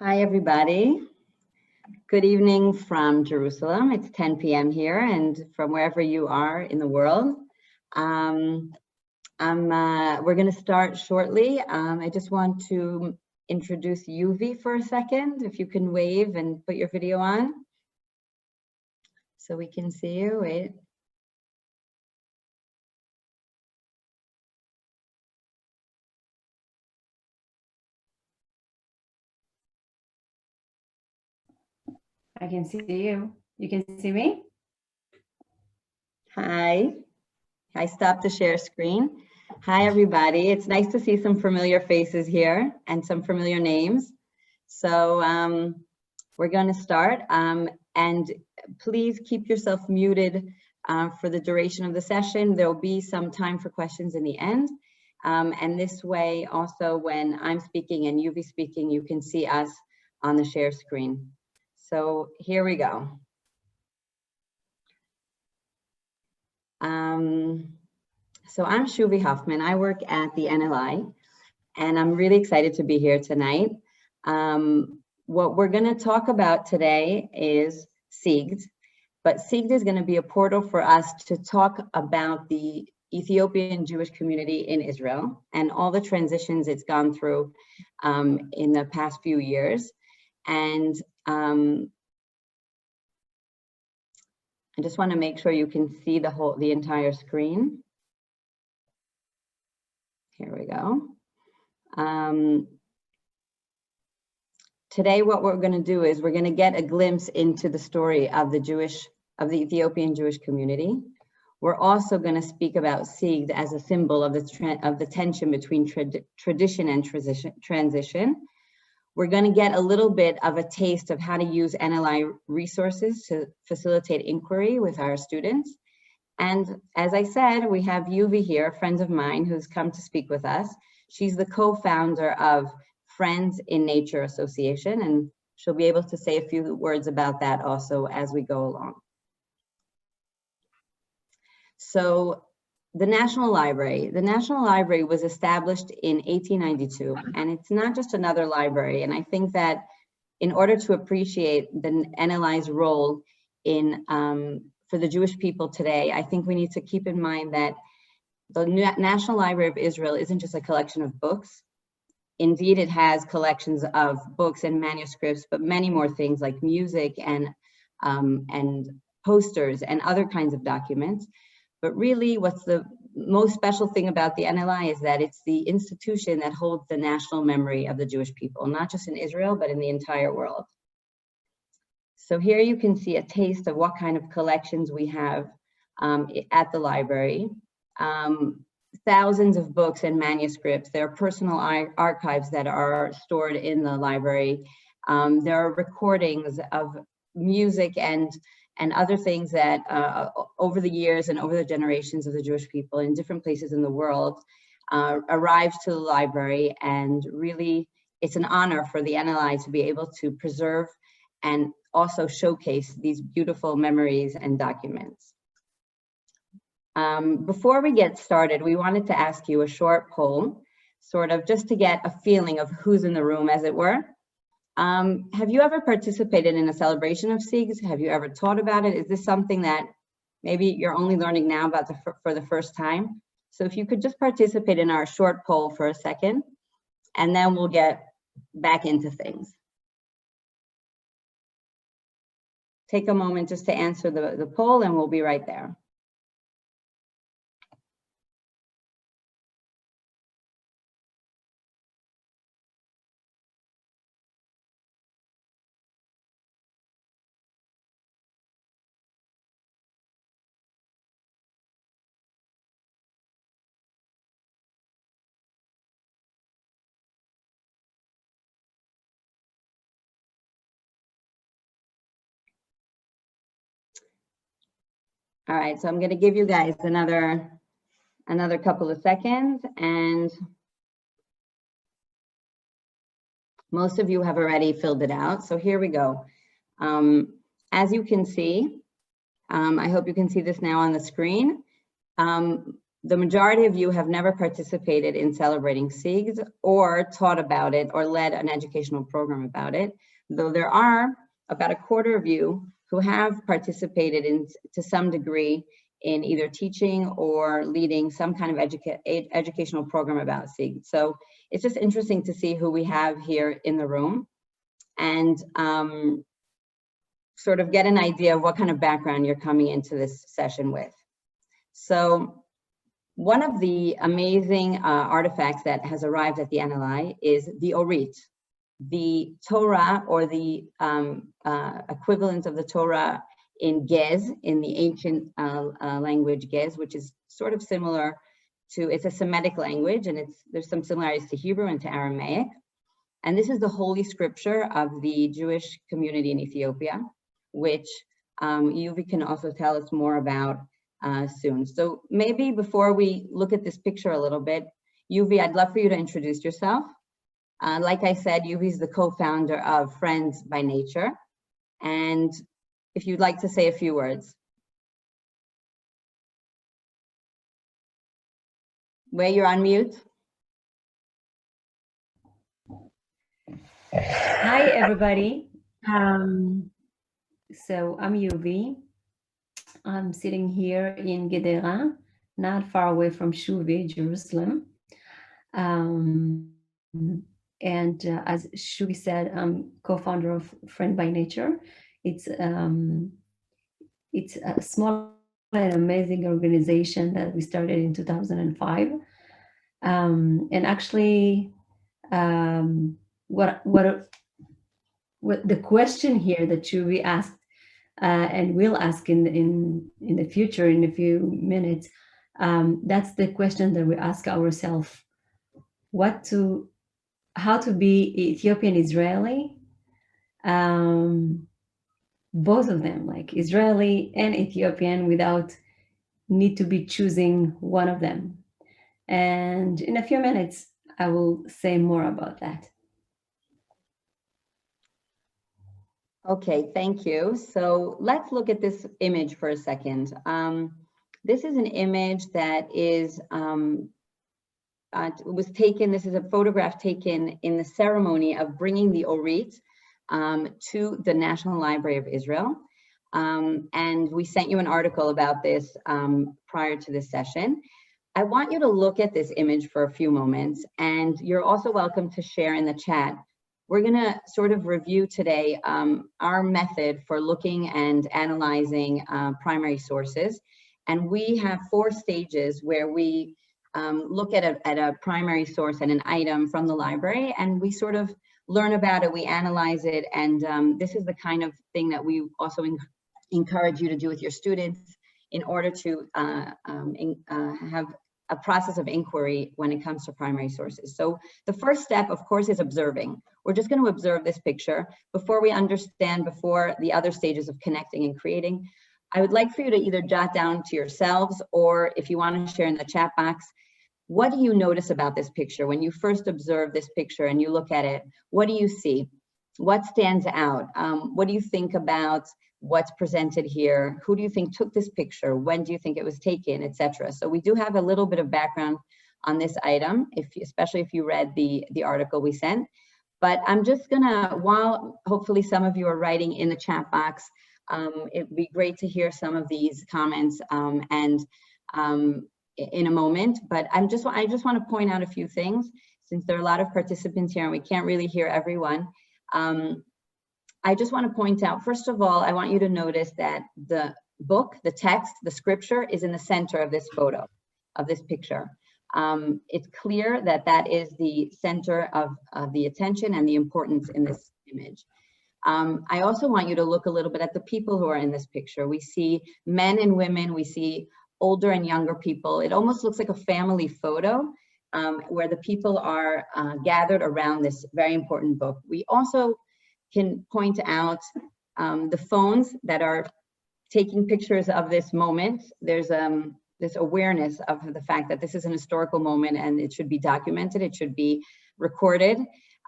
Hi, everybody. Good evening from Jerusalem. It's 10 p.m. here, and from wherever you are in the world. We're going to start shortly. I just want to introduce Yuvi for a second. If you can wave and put your video on so we can see you. Wait. I can see you. You can see me? Hi. I stopped the share screen. Hi, everybody. It's nice to see some familiar faces here and some familiar names. So we're going to start. And please keep yourself muted for the duration of the session. There'll be some time for questions in the end. And this way, also, when I'm speaking and Yuvi speaking, you can see us on the share screen. So here we go. So I'm Shuvi Huffman. I work at the NLI, and I'm really excited to be here tonight. What we're going to talk about today is Sigd, but Sigd is going to be a portal for us to talk about the Ethiopian Jewish community in Israel and all the transitions it's gone through in the past few years. And I just want to make sure you can see the entire screen. Here we go. Today, what we're going to do is we're going to get a glimpse into the story of the Ethiopian Jewish community. We're also going to speak about Sigd as a symbol of the tension between tradition and transition. We're going to get a little bit of a taste of how to use NLI resources to facilitate inquiry with our students. And as I said, we have Yuvi here, a friend of mine who's come to speak with us. She's the co-founder of Friends in Nature Association, and she'll be able to say a few words about that also as we go along. So the National Library was established in 1892, and it's not just another library. And I think that in order to appreciate the NLI's role in for the Jewish people today, I think we need to keep in mind that the National Library of Israel isn't just a collection of books. Indeed, it has collections of books and manuscripts, but many more things like music and posters and other kinds of documents. But really, what's the most special thing about the NLI is that it's the institution that holds the national memory of the Jewish people, not just in Israel, but in the entire world. So here you can see a taste of what kind of collections we have at the library. Thousands of books and manuscripts. There are personal archives that are stored in the library. There are recordings of music and other things that over the years and over the generations of the Jewish people in different places in the world arrived to the library. And really, it's an honor for the NLI to be able to preserve and also showcase these beautiful memories and documents. Before we get started, we wanted to ask you a short poll, sort of just to get a feeling of who's in the room, as it were. Have you ever participated in a celebration of Sigd? Have you ever taught about it? Is this something that maybe you're only learning now about for the first time? So if you could just participate in our short poll for a second, and then we'll get back into things. Take a moment just to answer the poll, and we'll be right there. All right, so I'm going to give you guys another couple of seconds, and most of you have already filled it out. So here we go. As you can see, I hope you can see this now on the screen. the majority of you have never participated in celebrating Sigd or taught about it or led an educational program about it, though there are about a quarter of you who have participated in, to some degree, in either teaching or leading some kind of educational program about Sigd. So it's just interesting to see who we have here in the room and sort of get an idea of what kind of background you're coming into this session with. So one of the amazing artifacts that has arrived at the NLI is the Orit, the Torah, or the equivalent of the Torah in Gez, in the ancient language Gez, which is sort of similar to, it's a Semitic language, and there's some similarities to Hebrew and to Aramaic. And this is the holy scripture of the Jewish community in Ethiopia, which Yuvi can also tell us more about soon. So maybe before we look at this picture a little bit, Yuvi, I'd love for you to introduce yourself. Like I said, Yuvi is the co-founder of Friends by Nature. And if you'd like to say a few words. Where you're on mute. Hi, everybody. So I'm Yuvi. I'm sitting here in Gedera, not far away from Shuvi, Jerusalem. And as Shuvi said, I'm co-founder of Friend by Nature. It's a small and amazing organization that we started in 2005. And actually, what the question here that Shuvi asked and will ask in the future in a few minutes, that's the question that we ask ourselves: how to be Ethiopian-Israeli, both of them, like Israeli and Ethiopian, without need to be choosing one of them. And in a few minutes, I will say more about that. Okay, thank you. So let's look at this image for a second. This is an image that was taken, this is a photograph taken in the ceremony of bringing the Orit to the National Library of Israel. And we sent you an article about this prior to this session. I want you to look at this image for a few moments, and you're also welcome to share in the chat. We're gonna sort of review today our method for looking and analyzing primary sources. And we have 4 stages where we look at a primary source and an item from the library, and we sort of learn about it, we analyze it, and this is the kind of thing that we also encourage you to do with your students in order to have a process of inquiry when it comes to primary sources. So the first step, of course, is observing. We're just going to observe this picture before we understand, before the other stages of connecting and creating. I would like for you to either jot down to yourselves, or if you want to share in the chat box, what do you notice about this picture? When you first observe this picture and you look at it, what do you see? What stands out? What do you think about what's presented here? Who do you think took this picture? When do you think it was taken, etc.? So we do have a little bit of background on this item, especially if you read the article we sent. But I'm just gonna, while hopefully some of you are writing in the chat box, it'd be great to hear some of these comments in a moment. But I just want to point out a few things, since there are a lot of participants here and we can't really hear everyone. I just want to point out, first of all, I want you to notice that the book, the text, the scripture is in the center of this photo, of this picture. It's clear that that is the center of the attention and the importance in this image. I also want you to look a little bit at the people who are in this picture. We see men and women, we see older and younger people. It almost looks like a family photo where the people are gathered around this very important book. We also can point out the phones that are taking pictures of this moment. There's this awareness of the fact that this is an historical moment and it should be documented, it should be recorded.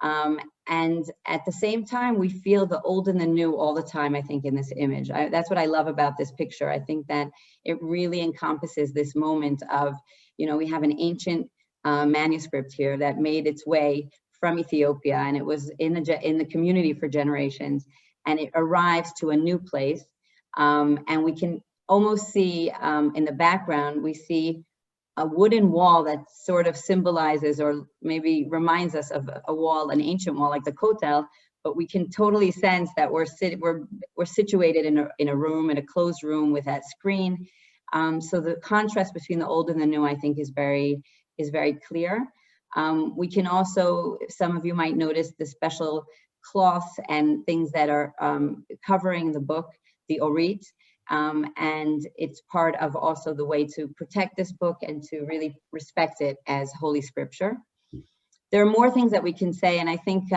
And at the same time, we feel the old and the new all the time, I think, in this image. That's what I love about this picture. I think that it really encompasses this moment of You know, we have an ancient manuscript here that made its way from Ethiopia, and it was in the community for generations, and it arrives to a new place, and we can almost see in the background, we see a wooden wall that sort of symbolizes or maybe reminds us of a wall, an ancient wall like the Kotel, but we can totally sense that we're situated in a room, in a closed room with that screen. So the contrast between the old and the new, I think, is very clear. We can also, some of you might notice the special cloths and things that are covering the book, the Orit, and it's part of also the way to protect this book and to really respect it as Holy Scripture. There are more things that we can say, and I think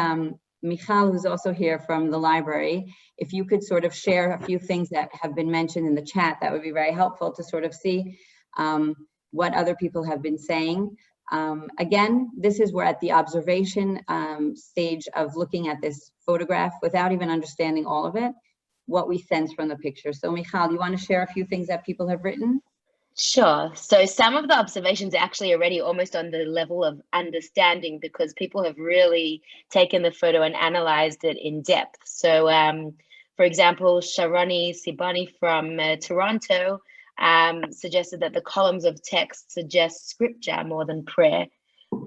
Michal, who's also here from the library, if you could sort of share a few things that have been mentioned in the chat, that would be very helpful to sort of see what other people have been saying. Again, this is we're at the observation stage of looking at this photograph without even understanding all of it, what we sense from the picture. So Michal, you want to share a few things that people have written? Sure. So some of the observations are actually already almost on the level of understanding, because people have really taken the photo and analyzed it in depth. So for example, Sharoni Sibani from Toronto suggested that the columns of text suggest scripture more than prayer.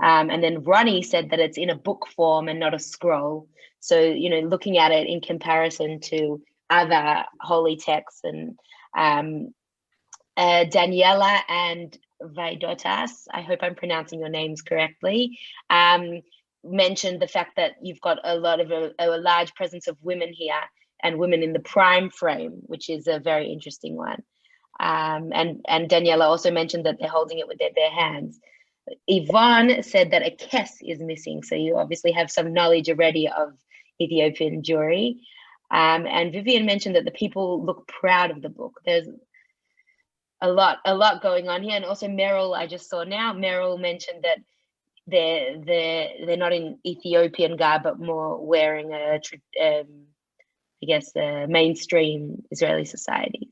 And then Ronnie said that it's in a book form and not a scroll. So, you know, looking at it in comparison to other holy texts, and Daniela and Vaidotas, I hope I'm pronouncing your names correctly, mentioned the fact that you've got a large presence of women here, and women in the prime frame, which is a very interesting one. And Daniela also mentioned that they're holding it with their bare hands. Yvonne said that a kes is missing, so you obviously have some knowledge already of Ethiopian Jewry. And Vivian mentioned that the people look proud of the book. There's a lot going on here. And also Meryl, I just saw now, Meryl mentioned that they're not in Ethiopian garb, but more wearing I guess mainstream Israeli societies.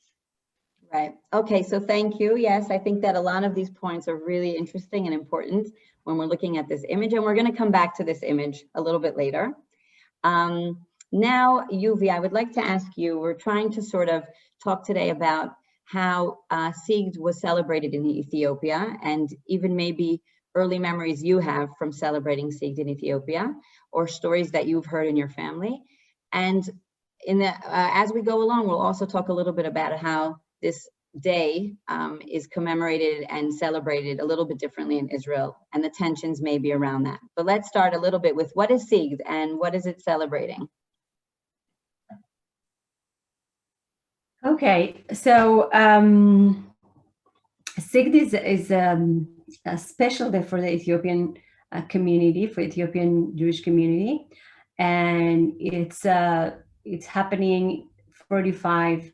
Right. Okay, so thank you. Yes, I think that a lot of these points are really interesting and important when we're looking at this image, and we're going to come back to this image a little bit later. Now, Yuvi, I would like to ask you, we're trying to sort of talk today about how Sigd was celebrated in Ethiopia, and even maybe early memories you have from celebrating Sigd in Ethiopia, or stories that you've heard in your family. And in the as we go along, we'll also talk a little bit about how this day is commemorated and celebrated a little bit differently in Israel, and the tensions maybe around that. But let's start a little bit with what is Sigd and what is it celebrating? Okay, so Sigd is a special day for the Ethiopian community, for Ethiopian Jewish community, and it's happening 49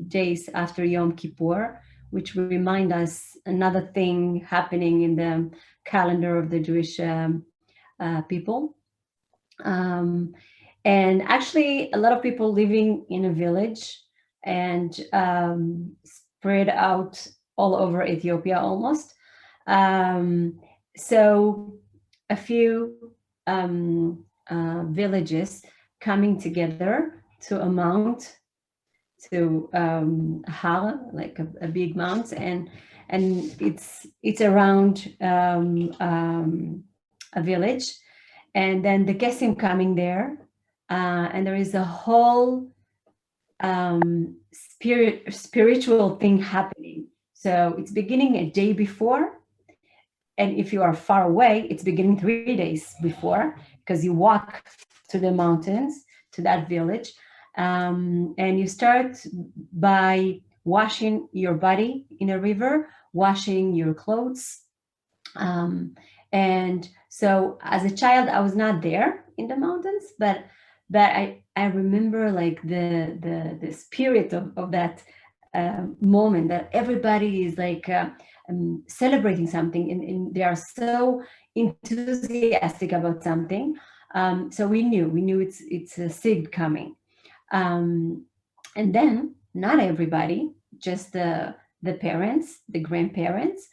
days after Yom Kippur, which will remind us another thing happening in the calendar of the Jewish people. And actually, a lot of people living in a village and spread out all over Ethiopia almost. So a few villages coming together to a mount, to Har, like a big mount, and it's around a village, and then the Gesim coming there. And there is a whole spiritual thing happening. So it's beginning a day before, and if you are far away, it's beginning 3 days before, because you walk to the mountains, to that village, and you start by washing your body in a river, washing your clothes. And so as a child, I was not there in the mountains, but I remember like the spirit of that moment, that everybody is like celebrating something, and they are so enthusiastic about something. So we knew it's a Sigd coming, and then not everybody, just the the parents, the grandparents,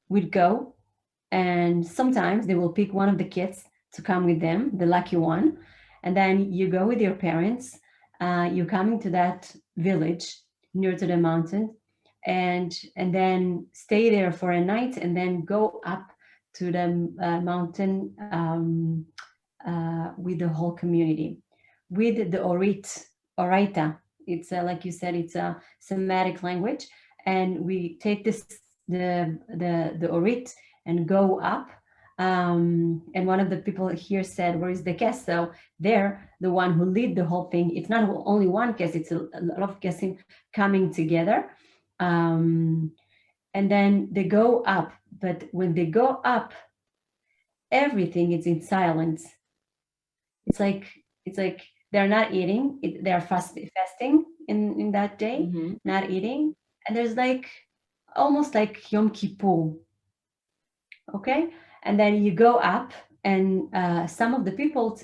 would go, and sometimes they will pick one of the kids to come with them, the lucky one, and then you go with your parents. You're coming to that village near to the mountain, and then stay there for a night, and then go up to the mountain with the whole community, with the Oraita. It's like you said, it's a Semitic language, and we take the Orit and go up. And one of the people here said, "Where is the guest?" So they're the one who lead the whole thing. It's not only one guest; it's a lot of guests coming together. And then they go up. But when they go up, everything is in silence. It's like they're not eating. They're fasting in that day, not eating. And there's like almost like Yom Kippur. Okay, and then you go up, and some of the people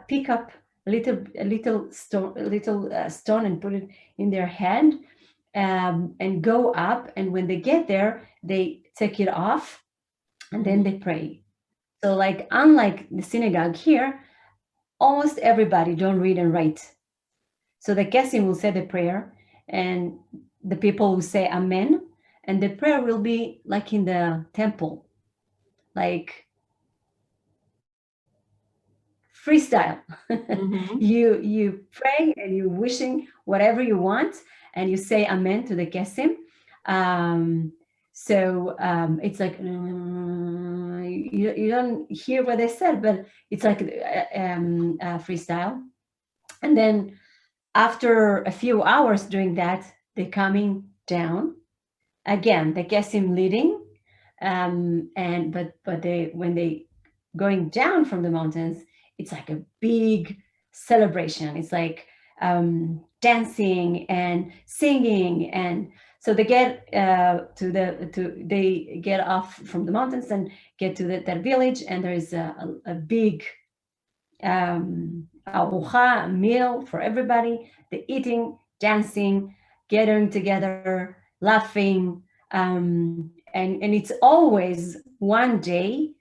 pick up a little stone and put it in their hand, and go up. And when they get there, they take it off, and then they pray. So, like, unlike the synagogue here, almost everybody don't read and write. So the Kessim will say the prayer, and the people will say Amen, and the prayer will be like in the temple, like freestyle. You pray and you're wishing whatever you want, and you say Amen to the Kessim. So it's like you don't hear what they said, but it's like freestyle. And then after a few hours doing that, they're coming down again. The Kessim leading, but when they going down from the mountains, it's like a big celebration. It's like dancing and singing, and so they get they get off from the mountains and get to that village, and there is a big arucha, a meal for everybody. They're eating, dancing, gathering together, laughing, and it's always one day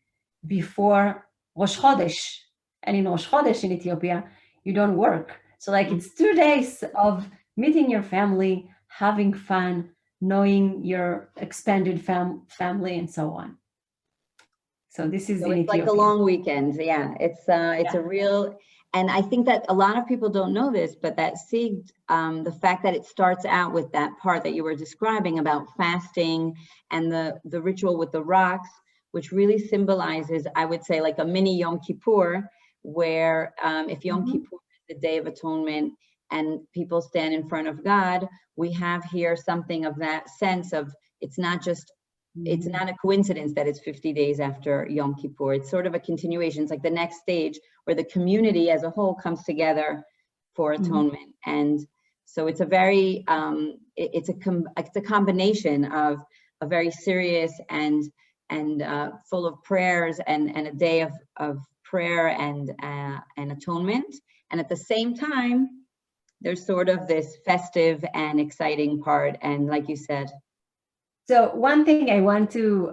before Rosh Chodesh. And in Rosh Chodesh in Ethiopia, you don't work. So like it's 2 days of meeting your family, having fun, knowing your expanded family, and so on. So this is so in it's Ethiopia. like a long weekend. Yeah, it's a real, and I think that a lot of people don't know this, but that Sigd, the fact that it starts out with that part that you were describing about fasting and the ritual with the rocks, which really symbolizes, I would say, like a mini Yom Kippur, where if Yom Kippur is the Day of Atonement and people stand in front of God, we have here something of that sense of it's not just, it's not a coincidence that it's 50 days after Yom Kippur. It's sort of a continuation. It's like the next stage where the community as a whole comes together for atonement. And so it's a very, it's a combination of a very serious and full of prayers and a day of prayer and atonement. And at the same time, there's sort of this festive and exciting part. And like you said. So one thing I want to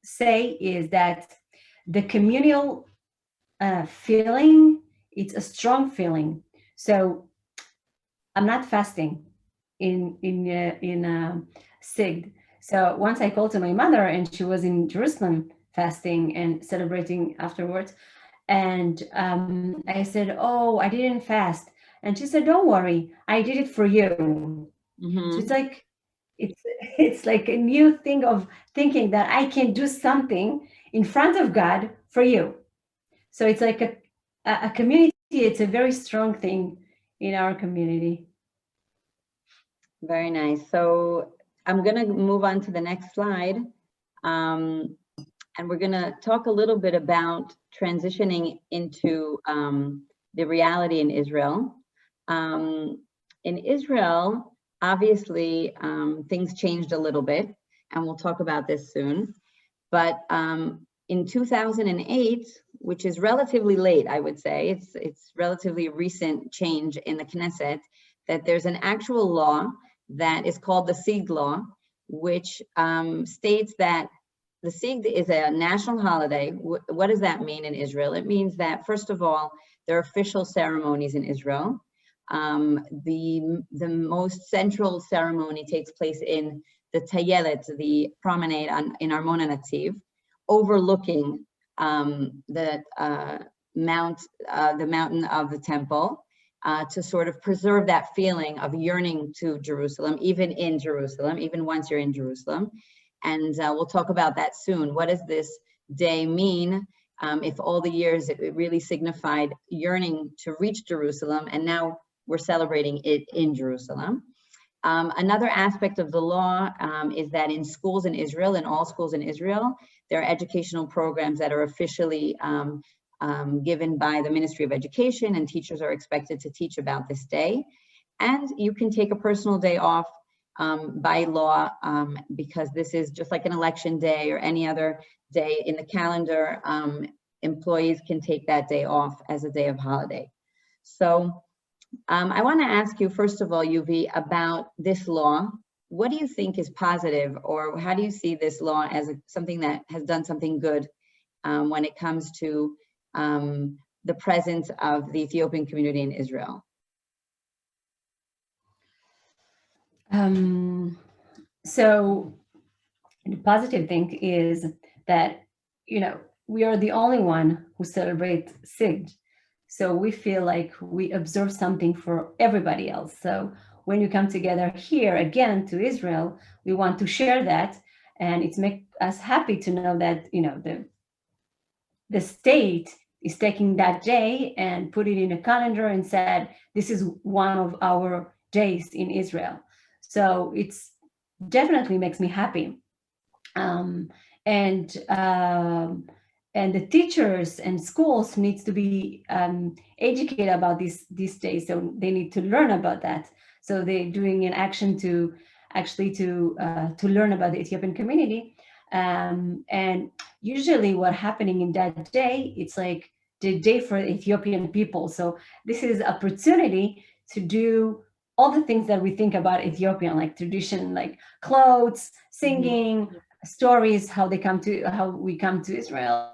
say is that the communal feeling, it's a strong feeling. So I'm not fasting in Sigd. So once I called to my mother, and she was in Jerusalem fasting and celebrating afterwards. And I said, "Oh, I didn't fast." And she said, "Don't worry, I did it for you." So it's like, it's like a new thing of thinking that I can do something in front of God for you. So it's like a community. It's a very strong thing in our community. Very nice. So I'm going to move on to the next slide. And we're going to talk a little bit about transitioning into the reality in Israel. In Israel, obviously, things changed a little bit, and we'll talk about this soon. But in 2008, which is relatively late, I would say, it's relatively recent change in the Knesset, that there's an actual law that is called the Sigd law, which states that the Sigd is a national holiday. What does that mean in Israel? It means that, first of all, there are official ceremonies in Israel. The most central ceremony takes place in the Tayelet, the promenade in Armon HaNatziv, overlooking the mountain of the temple, to sort of preserve that feeling of yearning to Jerusalem, even in Jerusalem, even once you're in Jerusalem. And we'll talk about that soon. What does this day mean? If all the years it really signified yearning to reach Jerusalem, and now we're celebrating it in Jerusalem. Another aspect of the law is that in schools in Israel, in all schools in Israel, there are educational programs that are officially given by the Ministry of Education, and teachers are expected to teach about this day. And you can take a personal day off by law, because this is just like an election day or any other day in the calendar. Employees can take that day off as a day of holiday. So I want to ask you, first of all, Yuvi, about this law. What do you think is positive, or how do you see this law as something that has done something good when it comes to the presence of the Ethiopian community in Israel? So the positive thing is that, we are the only one who celebrate Sigd. So we feel like we observe something for everybody else. So when you come together here again to Israel, we want to share that, and it's make us happy to know that, the state is taking that day and put it in a calendar and said, this is one of our days in Israel. So it's definitely makes me happy. And the teachers and schools needs to be educated about these days. So they need to learn about that. So they're doing an action to learn about the Ethiopian community. And usually what happening in that day, it's like the day for Ethiopian people. So this is opportunity to do all the things that we think about Ethiopian, like tradition, like clothes, singing, stories, how we come to Israel,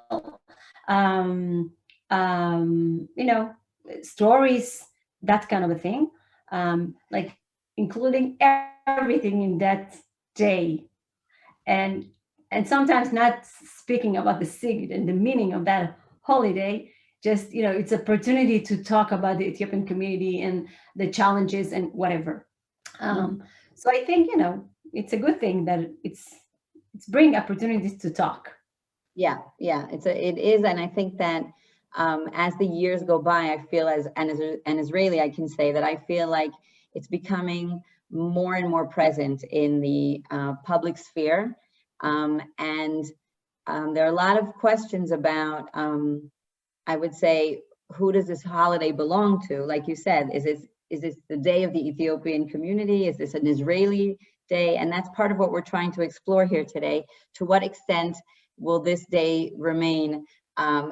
stories, that kind of a thing, like including everything in that day. And sometimes not speaking about the Sigd and the meaning of that holiday, just, it's an opportunity to talk about the Ethiopian community and the challenges and whatever. So I think, it's a good thing that it's bring opportunities to talk. Yeah, it is. And I think that as the years go by, I feel as an Israeli, I can say that I feel like it's becoming more and more present in the public sphere. And there are a lot of questions about, I would say, who does this holiday belong to? Like you said, is this the day of the Ethiopian community? Is this an Israeli day? And that's part of what we're trying to explore here today. To what extent will this day remain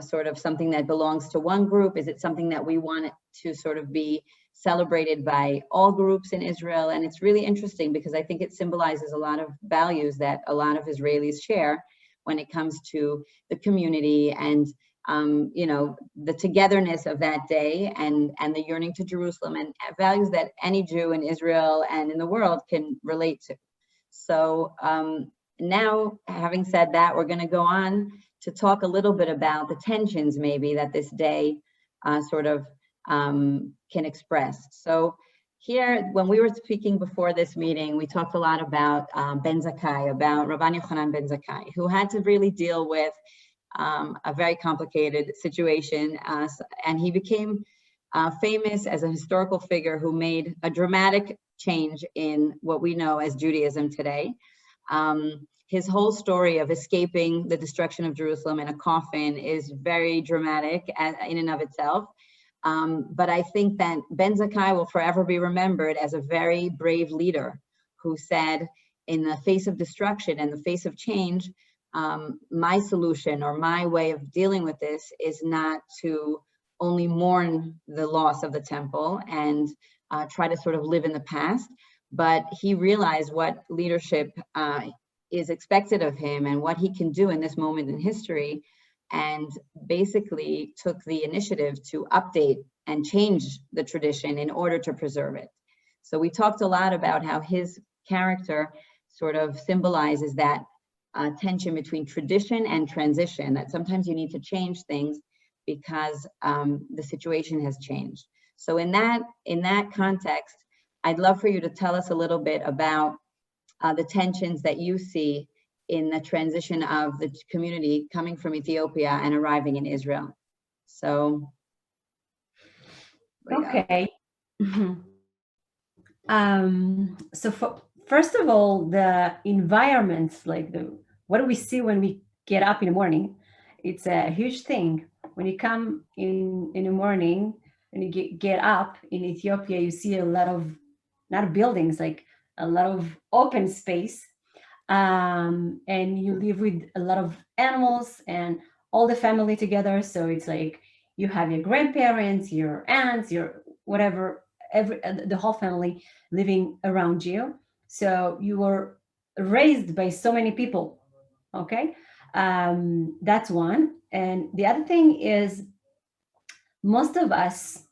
sort of something that belongs to one group? Is it something that we want it to sort of be celebrated by all groups in Israel? And it's really interesting because I think it symbolizes a lot of values that a lot of Israelis share when it comes to the community and the togetherness of that day and the yearning to Jerusalem, and values that any Jew in Israel and in the world can relate to. So now, having said that, we're going to go on to talk a little bit about the tensions maybe that this day can express. So here, when we were speaking before this meeting, we talked a lot about Ben Zakkai, about Rabban Yochanan Ben Zakkai, who had to really deal with a very complicated situation, and he became famous as a historical figure who made a dramatic change in what we know as Judaism today. His whole story of escaping the destruction of Jerusalem in a coffin is very dramatic in and of itself. But I think that Ben Zakkai will forever be remembered as a very brave leader who said, in the face of destruction and the face of change, my solution or my way of dealing with this is not to only mourn the loss of the temple and try to sort of live in the past, but he realized what leadership is expected of him and what he can do in this moment in history, and basically took the initiative to update and change the tradition in order to preserve it. So we talked a lot about how his character sort of symbolizes that tension between tradition and transition, that sometimes you need to change things because the situation has changed. So in that context, I'd love for you to tell us a little bit about the tensions that you see in the transition of the community coming from Ethiopia and arriving in Israel. So. Okay. First of all, the environment, like what do we see when we get up in the morning? It's a huge thing. When you come in the morning and you get up in Ethiopia, you see a lot of, not buildings, like a lot of open space. And you live with a lot of animals and all the family together. So it's like you have your grandparents, your aunts, your whatever, the whole family living around you. So you were raised by so many people. Okay, that's one. And the other thing is, most of us,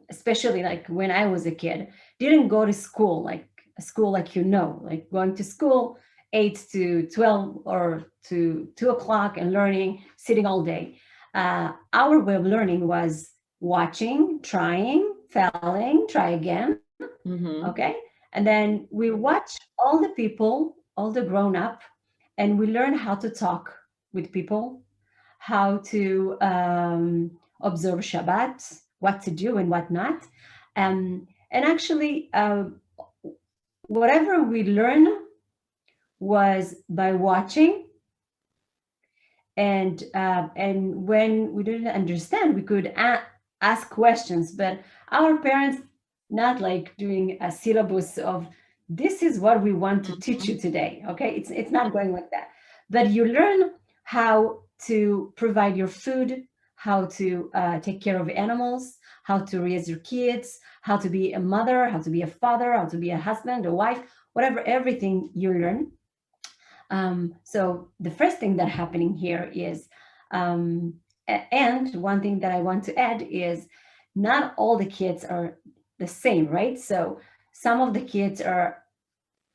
especially like when I was a kid, didn't go to school, like a school like, like going to school 8 to 12 or to 2 o'clock and learning, sitting all day. Our way of learning was watching, trying, failing, try again. Okay. And then we watch all the people, all the grown up, and we learn how to talk with people, how to observe Shabbat, what to do and what not. And actually, whatever we learn was by watching. And when we didn't understand, we could ask questions. But our parents, not like doing a syllabus of, this is what we want to teach you today. Okay, it's not going like that. But you learn how to provide your food, how to take care of animals, how to raise your kids, how to be a mother, how to be a father, how to be a husband, a wife, whatever, everything you learn. So the first thing that's happening here is, and one thing that I want to add is, not all the kids are the same, right? So some of the kids are,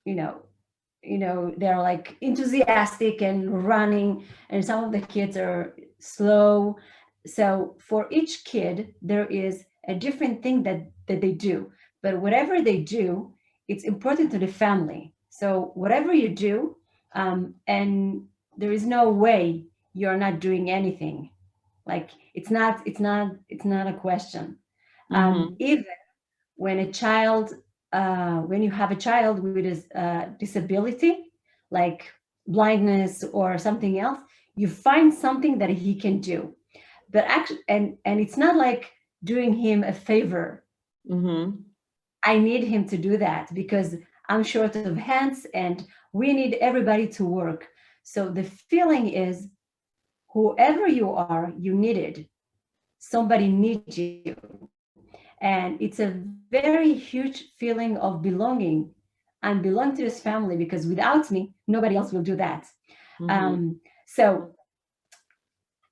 they're like enthusiastic and running, and some of the kids are slow. So for each kid, there is a different thing that they do. But whatever they do, it's important to the family. So whatever you do, and there is no way you're not doing anything. Like it's not a question. Even when a child, when you have a child with a disability, like blindness or something else, you find something that he can do. But actually, and it's not like doing him a favor. I need him to do that because I'm short of hands and we need everybody to work. So the feeling is, whoever you are, you needed. Somebody needs you. And it's a very huge feeling of belonging. I belong to this family because without me, nobody else will do that. So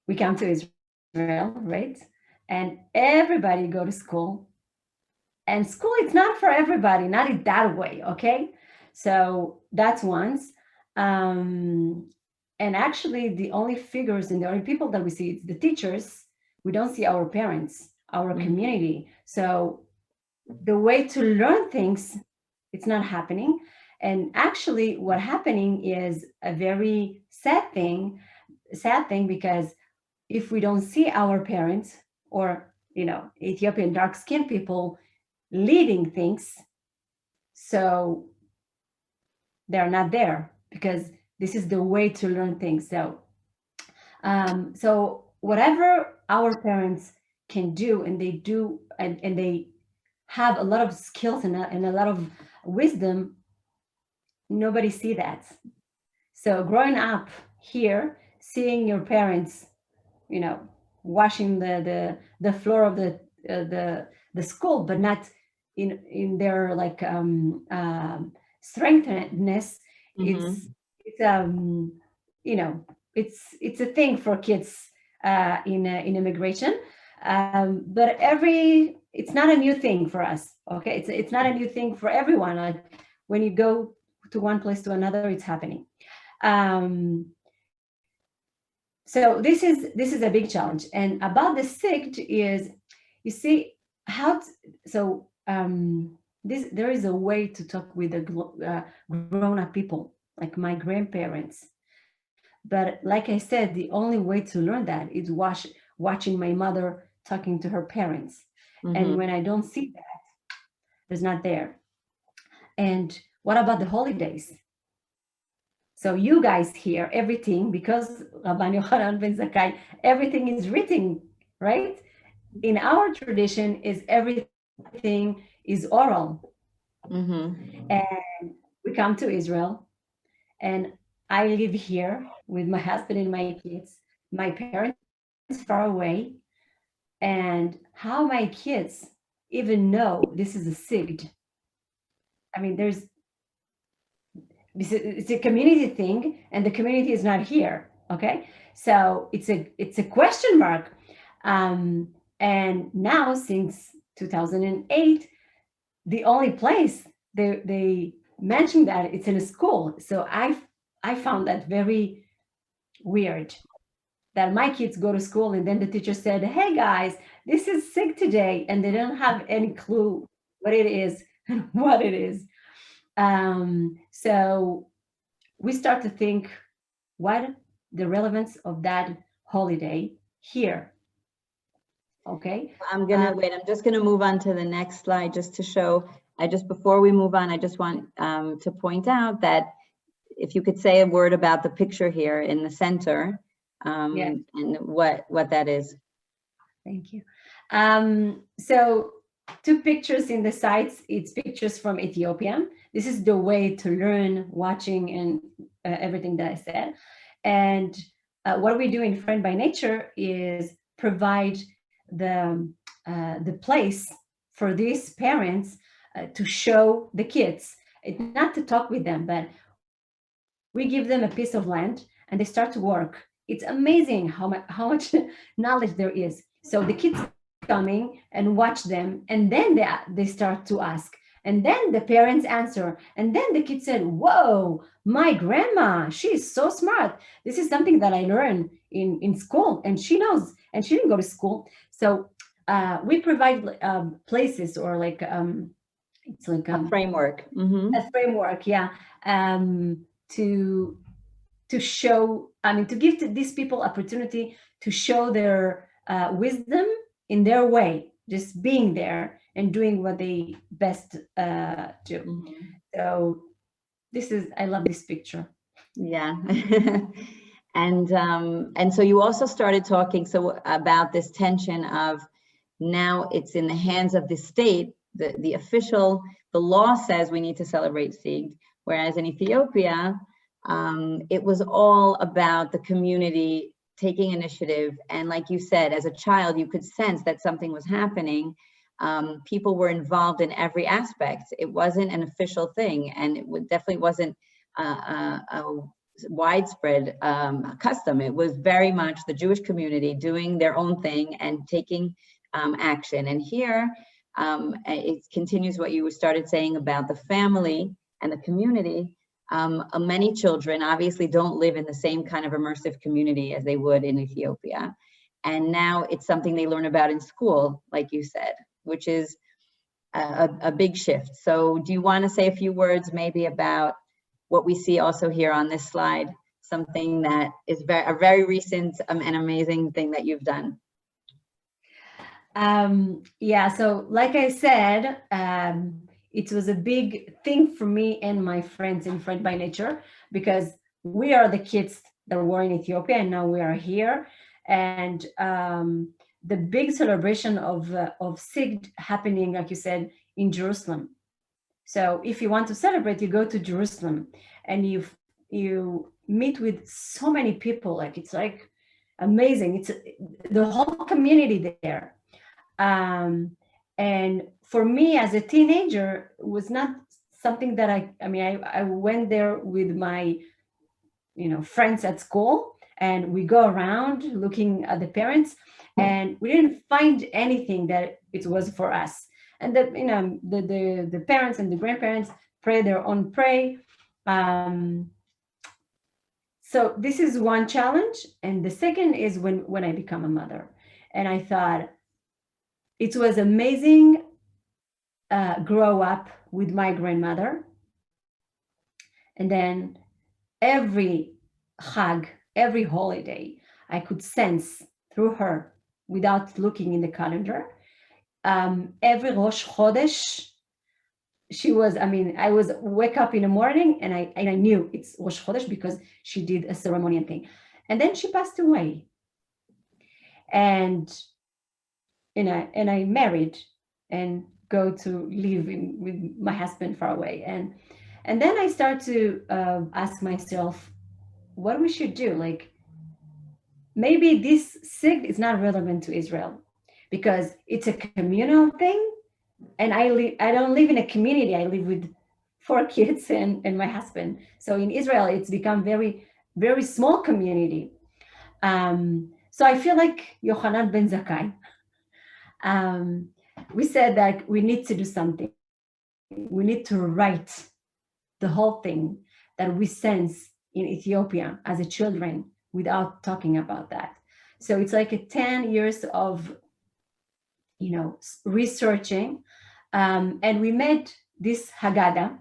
we come to Israel, right? And everybody go to school. And school, it's not for everybody, not in that way, okay? So that's once. And actually, the only figures and the only people that we see is the teachers. We don't see our parents, our community. So the way to learn things, it's not happening. And actually, what's happening is a very sad thing because if we don't see our parents or, Ethiopian dark-skinned people leading things, so they're not there because this is the way to learn things. So so whatever our parents can do, and they do, and they have a lot of skills and a lot of wisdom, nobody see that. So growing up here, seeing your parents, washing the floor of the school, but not in their like strengthenedness. It's you know, it's a thing for kids in immigration, but it's not a new thing for us. Okay, it's not a new thing for everyone. Like when you go to one place to another, it's happening. So this is a big challenge. And about the Sigd is, you see how there is a way to talk with the grown-up people, like my grandparents. But like I said, the only way to learn that is watching my mother talking to her parents. And when I don't see that, it's not there. And what about the holidays? So you guys hear everything, because Rabban Yochanan ben Zakkai, everything is written, right? In our tradition, everything is oral. And we come to Israel, and I live here with my husband and my kids. My parents far away, and how my kids even know this is a Sigd. I mean, it's a community thing, and the community is not here. Okay, so it's a question mark. And now since 2008, the only place they mentioned that it's in a school. So I found that very weird, that my kids go to school and then the teacher said, "Hey guys, this is Sigd today," and they don't have any clue what it is and what it is. So we start to think, what the relevance of that holiday here? Okay. I'm just gonna move on to the next slide just to show. Before we move on, I just want to point out that if you could say a word about the picture here in the center, and what that is. Thank you. So 2 pictures in the sides, it's pictures from Ethiopia. This is the way to learn, watching, and everything that I said. And what we do in Friend by Nature is provide the place for these parents to show the kids, not to talk with them, but we give them a piece of land and they start to work. It's amazing how much knowledge there is. So the kids coming and watch them, and then they start to ask, and then the parents answer, and then the kid said, "Whoa, my grandma, she is so smart. This is something that I learned in school, and she knows, and she didn't go to school." So we provide places, or like it's like a framework. A framework, yeah, to show, to give to these people opportunity to show their wisdom in their way, just being there and doing what they best do. So I love this picture. Yeah. And so you also started talking about this tension of, now it's in the hands of the state. The law says we need to celebrate Sigd, whereas in Ethiopia, it was all about the community taking initiative. And like you said, as a child, you could sense that something was happening. People were involved in every aspect. It wasn't an official thing, and it definitely wasn't a widespread custom. It was very much the Jewish community doing their own thing and taking action. And here, it continues what you started saying about the family and the community. Many children obviously don't live in the same kind of immersive community as they would in Ethiopia. And now it's something they learn about in school, like you said, which is a big shift. So do you want to say a few words maybe about what we see also here on this slide, something that is a very recent and amazing thing that you've done? Yeah, so like I said, it was a big thing for me and my friends in Friend by Nature, because we are the kids that were in Ethiopia and now we are here. And the big celebration of Sigd happening, like you said, in Jerusalem. So if you want to celebrate, you go to Jerusalem and you meet with so many people. Like, it's like amazing. It's the whole community there. And And for me as a teenager, it was not something that I went there with my, friends at school, and we go around looking at the parents, and we didn't find anything that it was for us. And the parents and the grandparents pray their own pray. So this is one challenge. And the second is when I become a mother. And I thought it was amazing grow up with my grandmother. And then every Chag, every holiday, I could sense through her without looking in the calendar. Every Rosh Chodesh, I was wake up in the morning and I knew it's Rosh Chodesh because she did a ceremony and thing. And then she passed away. And I married and go to live with my husband far away. And then I start to ask myself, what we should do? Like, maybe this Sigd is not relevant to Israel because it's a communal thing. And I don't live in a community. I live with 4 kids and my husband. So in Israel, it's become very, very small community. So I feel like Yochanan ben Zakkai. We said that we need to do something. We need to write the whole thing that we sense in Ethiopia as a children without talking about that. So it's like a 10 years of, researching. And we made this Haggadah.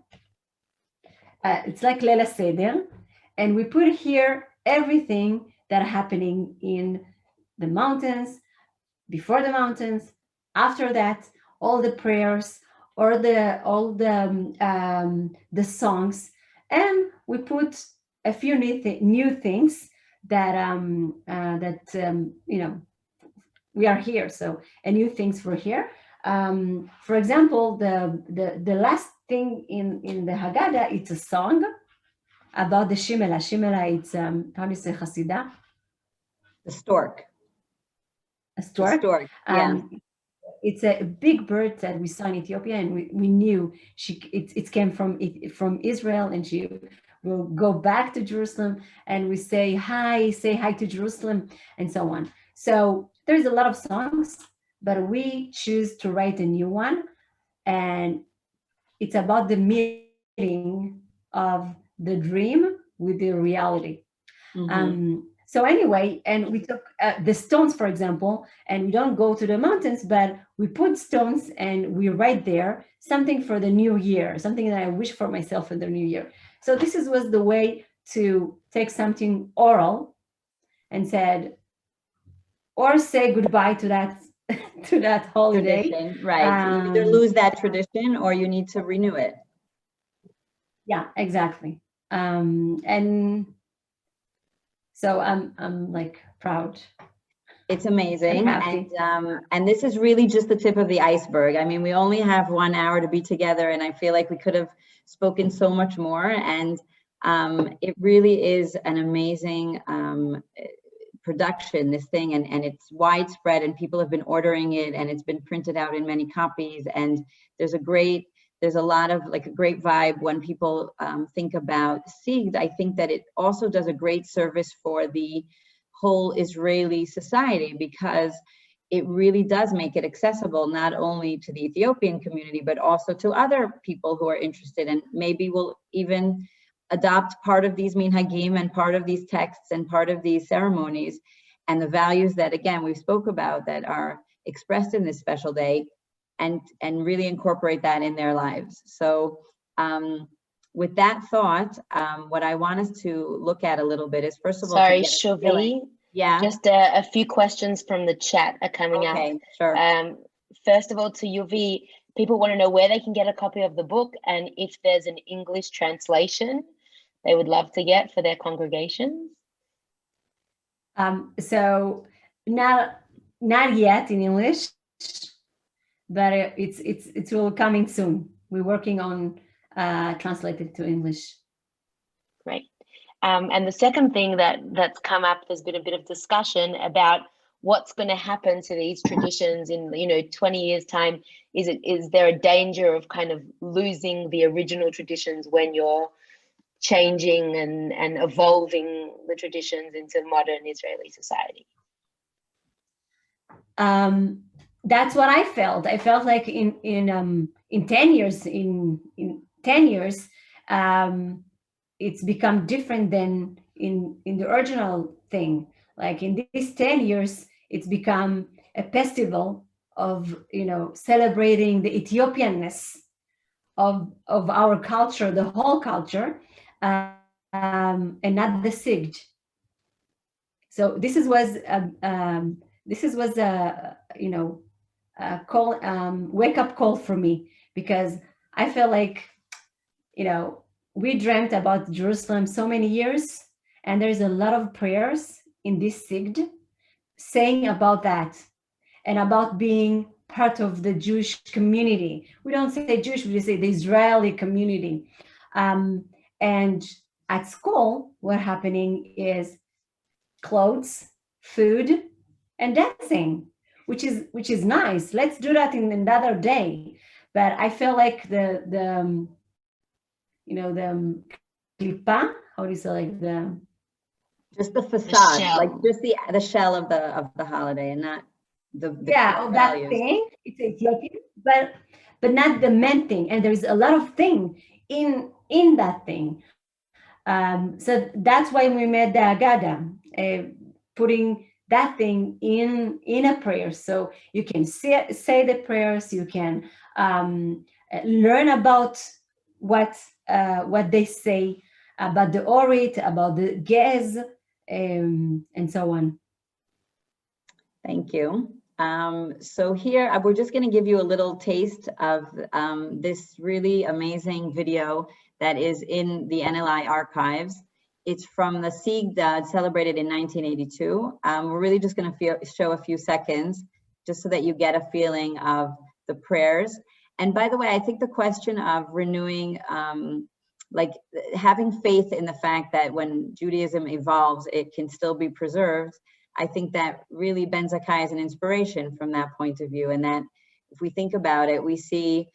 It's like Leila Seder. And we put here everything that happening in the mountains, before the mountains, after that, all the prayers, or all the songs, and we put a few new things that we are here. So new things for here. For example, the last thing in the Haggadah, it's a song about the Shimela. Shimela, it's how do you say Hasidah? The stork. A stork. The stork. Yeah. It's a big bird that we saw in Ethiopia, and we knew it came from Israel, and she will go back to Jerusalem, and we say hi to Jerusalem, and so on. So there's a lot of songs, but we choose to write a new one, and it's about the meeting of the dream with the reality. Mm-hmm. So anyway, and we took the stones, for example, and we don't go to the mountains, but we put stones and we write there something for the new year, something that I wish for myself in the new year. So this was the way to take something oral and said, or say goodbye to that holiday. Tradition, right. You either lose that tradition or you need to renew it. Yeah, exactly. And so I'm like proud. It's amazing. And this is really just the tip of the iceberg. I mean, we only have 1 hour to be together, and I feel like we could have spoken so much more. And it really is an amazing production, this thing, and it's widespread, and people have been ordering it, and it's been printed out in many copies. And there's a lot of like a great vibe when people think about Sigd. I think that it also does a great service for the whole Israeli society, because it really does make it accessible not only to the Ethiopian community, but also to other people who are interested, and maybe will even adopt part of these minhagim and part of these texts and part of these ceremonies and the values that, again, we spoke about that are expressed in this special day, and really incorporate that in their lives. So with that thought, what I want us to look at a little bit is, first of all, sorry, Shuvi, yeah, just a few questions from the chat are coming up. Okay, sure. First of all, to Yuvi, people want to know where they can get a copy of the book, and if there's an English translation they would love to get for their congregations. So not yet in English, but it's will coming soon. We're working on translated to English. Great. And the second thing that's come up, there's been a bit of discussion about what's going to happen to these traditions in 20 years time? Is there a danger of kind of losing the original traditions when you're changing and evolving the traditions into modern Israeli society? That's what I felt. I felt like in 10 years, in 10 years, it's become different than in the original thing. Like in these 10 years, it's become a festival of, celebrating the Ethiopianness of our culture, the whole culture, and not the Sigd. So this was a call, wake up call for me, because I felt like, we dreamt about Jerusalem so many years, and there's a lot of prayers in this Sigd saying about that and about being part of the Jewish community. We don't say Jewish, we just say the Israeli community. And at school, what's happening is clothes, food, and dancing, which is nice. Let's do that in another day. But I feel like the klipa, how do you say, like just the facade, shell. like just the shell of the holiday, and not the that values. thing. It's Ethiopian, but not the main thing. And there's a lot of thing in that thing. So that's why we made the Agada, putting that thing in a prayer, so you can say the prayers, you can learn about what they say about the Orit, about the Gez, and so on. Thank you. So here, we're just going to give you a little taste of this really amazing video that is in the NLI archives. It's from the Sigd celebrated in 1982. We're really just going to show a few seconds just so that you get a feeling of the prayers. And by the way, I think the question of renewing, like having faith in the fact that when Judaism evolves, it can still be preserved. I think that really Ben Zakkai is an inspiration from that point of view, and that if we think about it, we see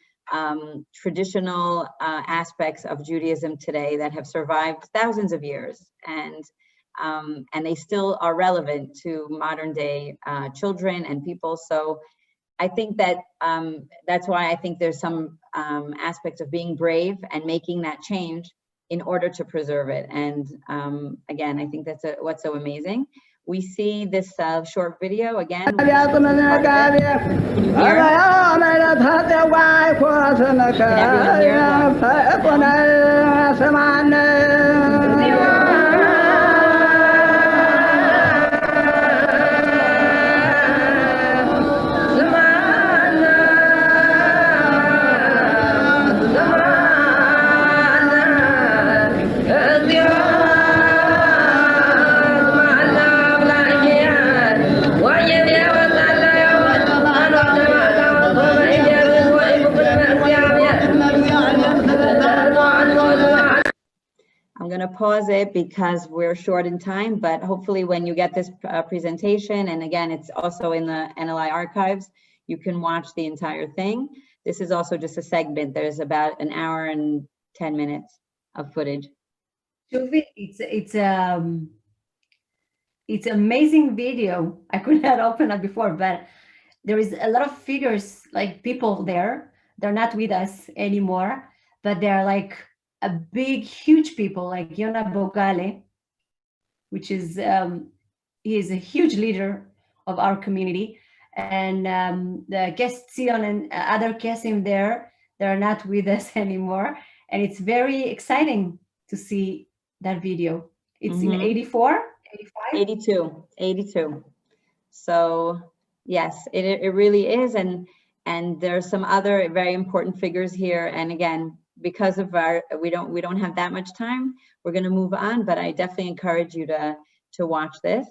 traditional aspects of Judaism today that have survived thousands of years, and they still are relevant to modern day children and people. So I think that that's why I think there's some aspects of being brave and making that change in order to preserve it. And again, I think that's what's so amazing. We see this short video again. Can you hear? Can everyone hear I'm going to pause it because we're short in time, but hopefully when you get this presentation, and again, it's also in the NLI archives, you can watch the entire thing. This is also just a segment. There's about an hour and 10 minutes of footage. It's amazing video. I could not open it before, but there is a lot of figures, like people there. They're not with us anymore, but they're like a big, huge people, like Yona Bogale, which is, he is a huge leader of our community. And the guest Sion and other Kesim there, they're not with us anymore. And it's very exciting to see that video. It's in 84, 85? 82. So yes, it really is. And there's some other very important figures here. And again, because of we don't have that much time, we're going to move on, but I definitely encourage you to watch this.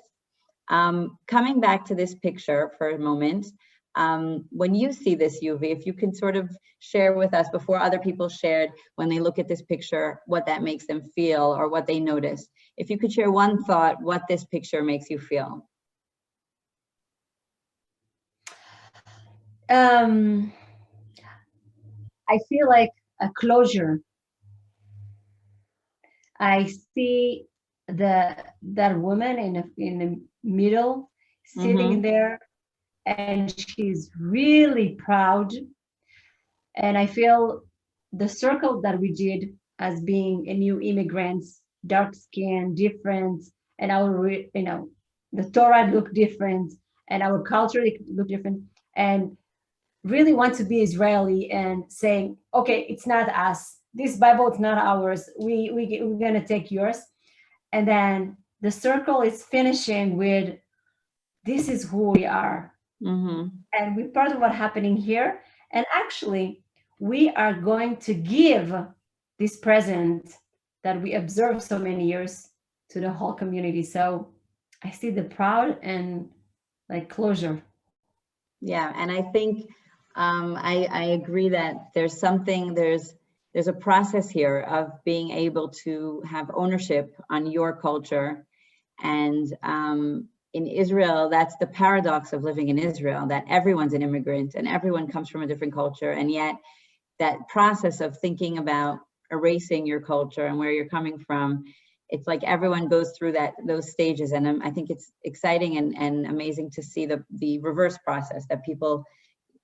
Coming back to this picture for a moment, when you see this, Yuvi, if you can sort of share with us before other people shared, when they look at this picture, what that makes them feel or what they notice. If you could share one thought, what this picture makes you feel. I feel like a closure. I see that woman in the middle sitting there, and she's really proud. And I feel the circle that we did as being a new immigrants, dark skin, different, and our, the Torah looked different, and our culture looked different, and really want to be Israeli and saying, okay, it's not us. This Bible is not ours. We're gonna take yours. And then the circle is finishing with, this is who we are. And we're part of what's happening here. And actually, we are going to give this present that we observed so many years to the whole community. So I see the proud and like closure. Yeah, and I think I agree that there's a process here of being able to have ownership on your culture. And in Israel, that's the paradox of living in Israel, that everyone's an immigrant and everyone comes from a different culture. And yet that process of thinking about erasing your culture and where you're coming from, it's like everyone goes through those stages. And I think it's exciting and amazing to see the reverse process, that people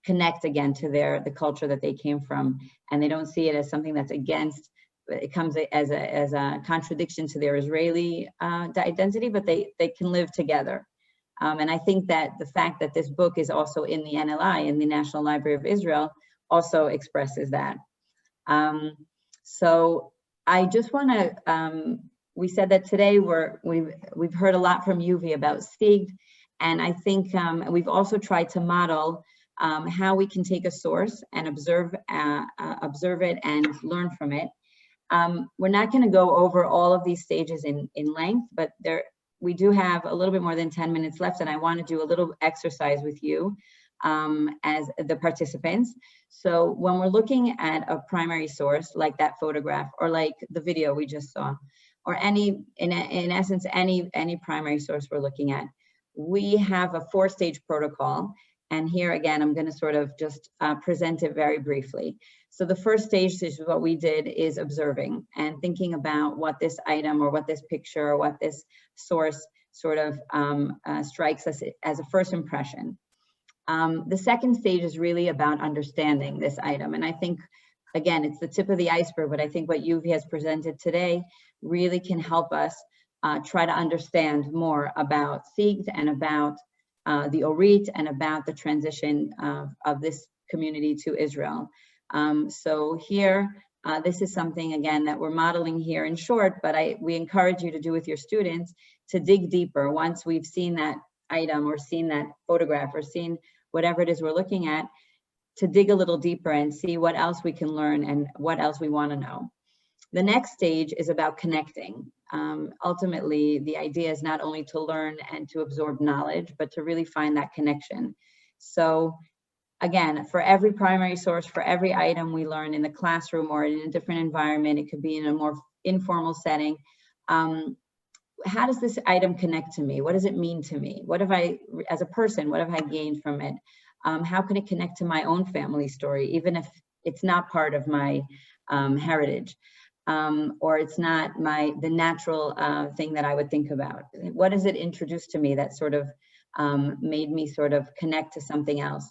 connect again to the culture that they came from, and they don't see it as something that's against. It comes as a contradiction to their Israeli identity, but they can live together. And I think that the fact that this book is also in the NLI, in the National Library of Israel, also expresses that. So I just want to. We said that today we've heard a lot from Yuvi about Sigd, and I think we've also tried to model how we can take a source and observe it and learn from it. We're not going to go over all of these stages in length, but we do have a little bit more than 10 minutes left, and I want to do a little exercise with you as the participants. So when we're looking at a primary source, like that photograph or like the video we just saw, or in essence, any primary source we're looking at, we have a 4-stage protocol. And here again, I'm going to sort of just present it very briefly. So the first stage is what we did is observing and thinking about what this item or what this picture or what this source sort of strikes us as a first impression. The second stage is really about understanding this item. And I think, again, it's the tip of the iceberg, but I think what Yuvi has presented today really can help us try to understand more about Sigd and about the Orit and about the transition of this community to Israel. So here, this is something, again, that we're modeling here in short, but we encourage you to do with your students to dig deeper once we've seen that item or seen that photograph or seen whatever it is we're looking at, to dig a little deeper and see what else we can learn and what else we want to know. The next stage is about connecting. Ultimately, the idea is not only to learn and to absorb knowledge, but to really find that connection. So again, for every primary source, for every item we learn in the classroom or in a different environment, it could be in a more informal setting. How does this item connect to me? What does it mean to me? What have I, as a person, what have I gained from it? How can it connect to my own family story, even if it's not part of my heritage? Or it's not the natural thing that I would think about. What does it introduce to me that sort of made me sort of connect to something else?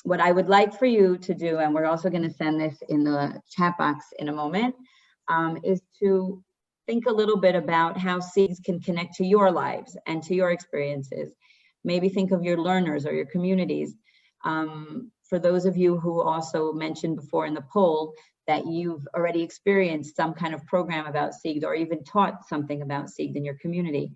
What I would like for you to do, and we're also going to send this in the chat box in a moment, is to think a little bit about how Sigd can connect to your lives and to your experiences. Maybe think of your learners or your communities. For those of you who also mentioned before in the poll that you've already experienced some kind of program about Sigd or even taught something about Sigd in your community,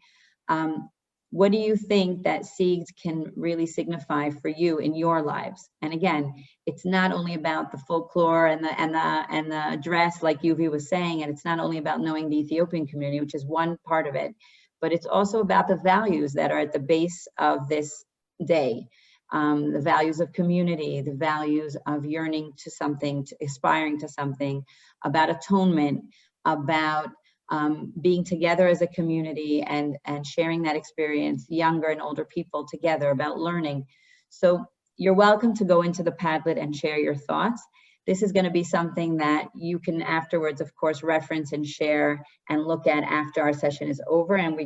what do you think that Sigd can really signify for you in your lives? And again, it's not only about the folklore and the dress, like Yuvi was saying, and it's not only about knowing the Ethiopian community, which is one part of it, but it's also about the values that are at the base of this day. The values of community, the values of yearning to something, to aspiring to something, about atonement, about being together as a community and sharing that experience, younger and older people together, about learning. So you're welcome to go into the Padlet and share your thoughts. This is going to be something that you can afterwards, of course, reference and share and look at after our session is over. And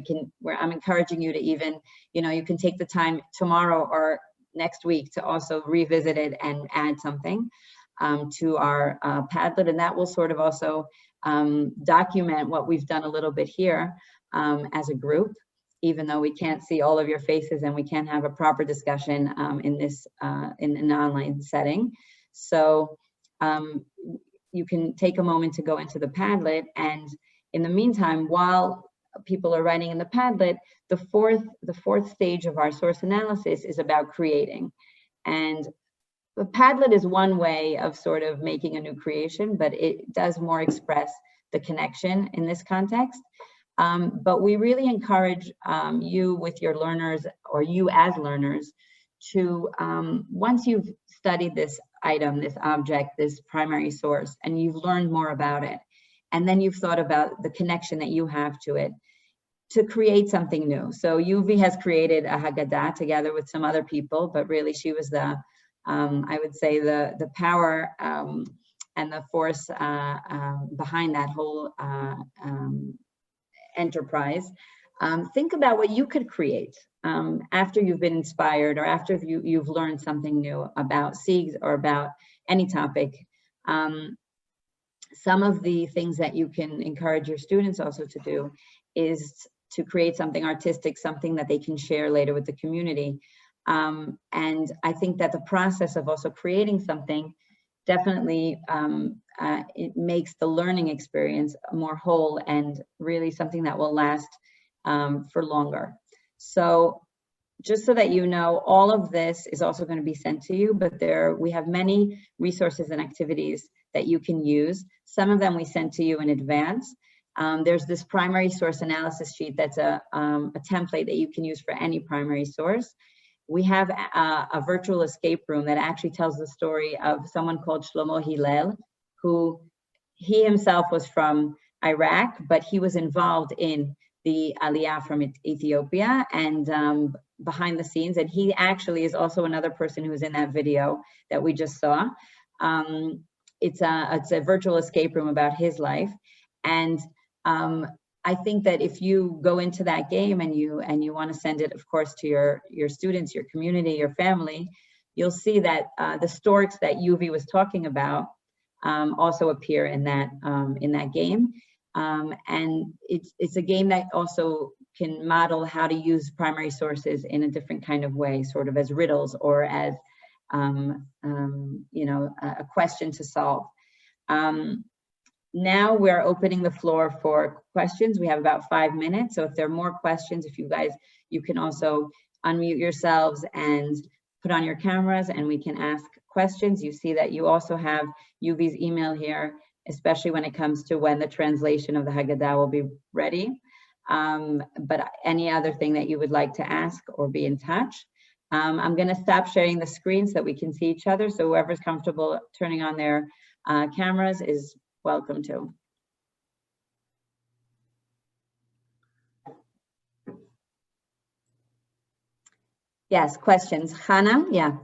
I'm encouraging you to even, you can take the time tomorrow or next week to also revisit it and add something to our Padlet. And that will sort of also document what we've done a little bit here as a group, even though we can't see all of your faces and we can't have a proper discussion in an online setting. So you can take a moment to go into the Padlet, and in the meantime, while people are writing in the Padlet, the fourth stage of our source analysis is about creating. And the Padlet is one way of sort of making a new creation, but it does more express the connection in this context. But we really encourage you with your learners, or you as learners, to once you've studied this item, this object, this primary source, and you've learned more about it, and then you've thought about the connection that you have to it, to create something new. So Yuvi has created a Haggadah together with some other people, but really she was the, I would say, the power and the force behind that whole enterprise. Think about what you could create after you've been inspired, or after you've learned something new about Sigd or about any topic. Some of the things that you can encourage your students also to do is to create something artistic, something that they can share later with the community. And I think that the process of also creating something definitely it makes the learning experience more whole and really something that will last for longer. So just so that you know, all of this is also going to be sent to you, but we have many resources and activities that you can use. Some of them we sent to you in advance. There's this primary source analysis sheet that's a template that you can use for any primary source. We have a virtual escape room that actually tells the story of someone called Shlomo Hillel, who he himself was from Iraq, but he was involved in the Aliyah from Ethiopia and behind the scenes. And he actually is also another person who was in that video that we just saw. It's a virtual escape room about his life. And I think that if you go into that game and you want to send it, of course, to your students, your community, your family, you'll see that the storks that Yuvi was talking about also appear in that game. And it's a game that also can model how to use primary sources in a different kind of way, sort of as riddles or as a question to solve. Now we're opening the floor for questions. We have about 5 minutes. So if there are more questions, you can also unmute yourselves and put on your cameras and we can ask questions. You see that you also have Yuvi's email here, especially when it comes to when the translation of the Haggadah will be ready. But any other thing that you would like to ask or be in touch. I'm going to stop sharing the screen so that we can see each other. So whoever's comfortable turning on their cameras is welcome to. Yes, questions. Hannah, yeah.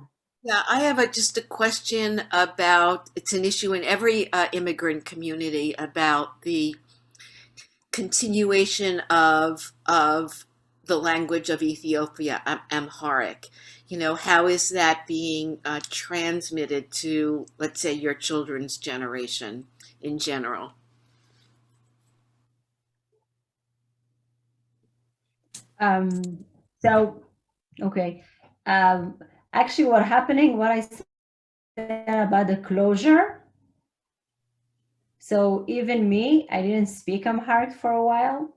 Yeah, I have just a question about, it's an issue in every immigrant community, about the continuation of the language of Ethiopia, Amharic. How is that being transmitted to, let's say, your children's generation in general? Okay. Actually, what I said about the closure. So even me, I didn't speak Amharic for a while,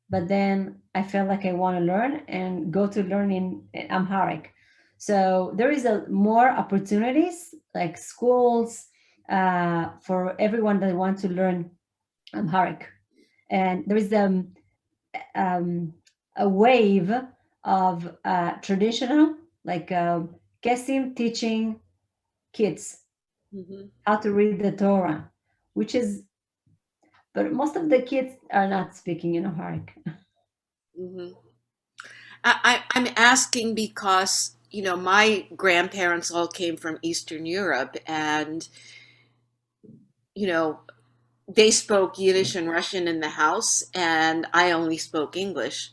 but then I felt like I want to learn and go to learn in Amharic. So there is more opportunities like schools for everyone that want to learn Amharic. And there is a wave of traditional, like Kesim teaching kids how to read the Torah, but most of the kids are not speaking in Amharic. I'm asking because you know, my grandparents all came from Eastern Europe, and, you know, they spoke Yiddish and Russian in the house, and I only spoke English.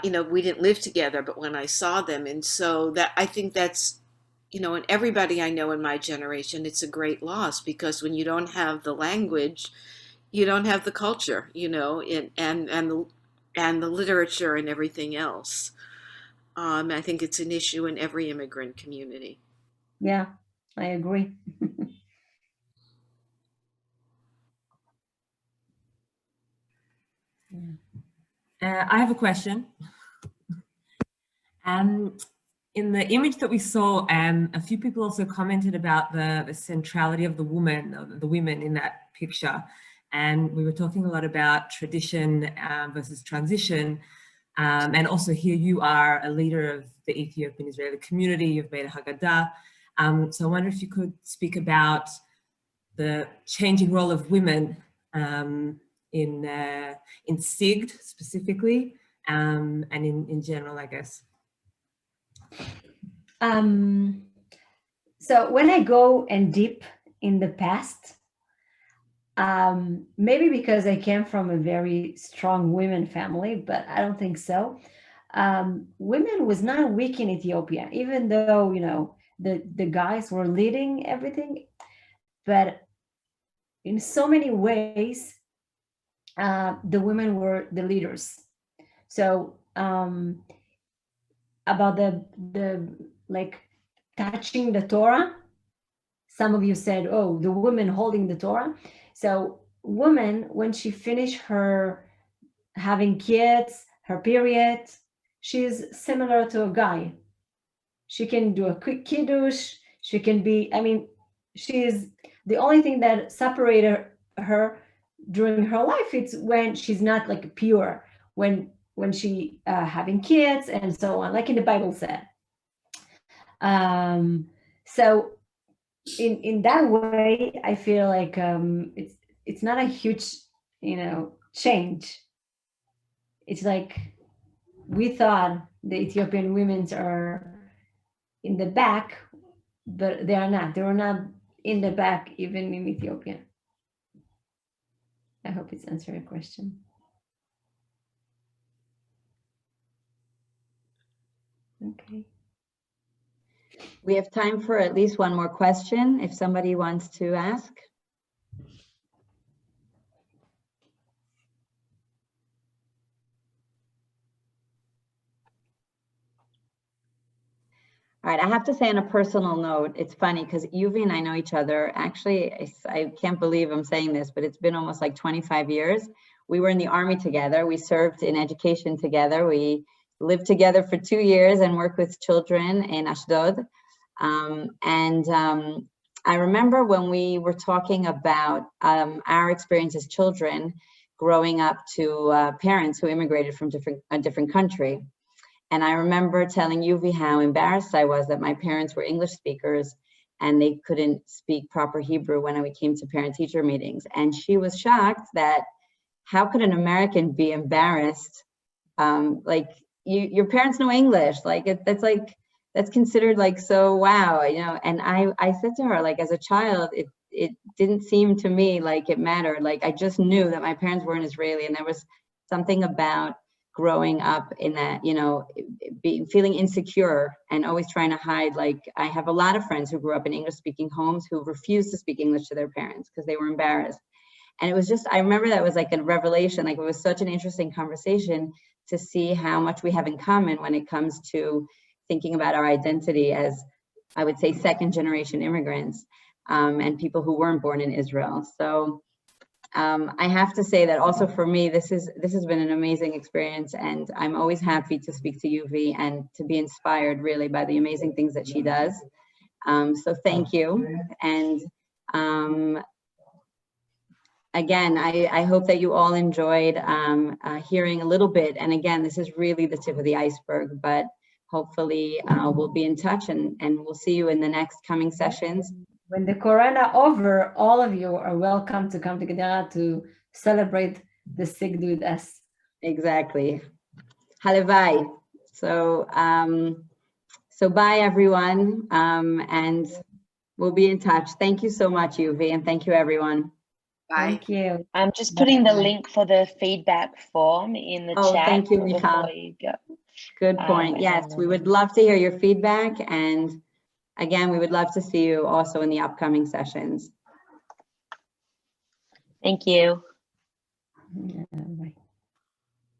You know, we didn't live together, but when I saw them, and so that, I think that's, you know, and everybody I know in my generation, it's a great loss, because when you don't have the language, you don't have the culture, you know, and the literature and everything else. I think it's an issue in every immigrant community. Yeah, I agree. I have a question. In the image that we saw, a few people also commented about the centrality of the woman, the women in that picture. And we were talking a lot about tradition versus transition. And also here you are a leader of the Ethiopian-Israeli community, you've made a Haggadah. So I wonder if you could speak about the changing role of women in Sigd specifically, and in general, I guess. So when I go and deep in the past, maybe because I came from a very strong women family, but I don't think so. Women was not weak in Ethiopia, even though, you know, the guys were leading everything, but in so many ways, the women were the leaders. So about the like touching the Torah, some of you said, oh, the woman holding the Torah. So woman, when she finished her having kids, her period, she's similar to a guy. She can do a quick kiddush. She can be, I mean, she is the only thing that separated her during her life. It's when she's not like pure, when she having kids and so on, like in the Bible said. So in that way, I feel like it's not a huge, you know, change. It's like we thought the Ethiopian women are in the back, but they are not. They were not in the back even in Ethiopia. I hope it's answering your question. Okay. We have time for at least one more question if somebody wants to ask. All right, I have to say on a personal note, it's funny because Yuvi and I know each other. Actually, I can't believe I'm saying this, but it's been almost like 25 years. We were in the army together. We served in education together. We lived together for 2 years and worked with children in Ashdod. I remember when we were talking about our experience as children growing up to parents who immigrated from a different country. And I remember telling Yuvi how embarrassed I was that my parents were English speakers and they couldn't speak proper Hebrew when we came to parent-teacher meetings. And she was shocked that how could an American be embarrassed? Like your parents know English, like that's considered like so wow, you know. And I said to her, like as a child, it didn't seem to me like it mattered. Like I just knew that my parents weren't Israeli, and there was something about growing up in that, you know, feeling insecure and always trying to hide. Like I have a lot of friends who grew up in English speaking homes who refused to speak English to their parents because they were embarrassed. And it was just, I remember that was like a revelation. Like it was such an interesting conversation to see how much we have in common when it comes to thinking about our identity as, I would say, second generation immigrants and people who weren't born in Israel. So I have to say that also for me, this has been an amazing experience, and I'm always happy to speak to Yuvi and to be inspired really by the amazing things that she does. So thank you. And again, I hope that you all enjoyed hearing a little bit. And again, this is really the tip of the iceberg, but hopefully we'll be in touch and we'll see you in the next coming sessions. When the Corona over, all of you are welcome to come to Gedera to celebrate the Sigd with us. Exactly. Halevai. So So bye, everyone, and we'll be in touch. Thank you so much, Yuvi, and thank you, everyone. Bye. Thank you. I'm just putting the Bye. link for the feedback form in the Oh, chat thank you, before Michal. you go. Good point. Yes, we would love to hear your feedback. And again, we would love to see you also in the upcoming sessions. Thank you.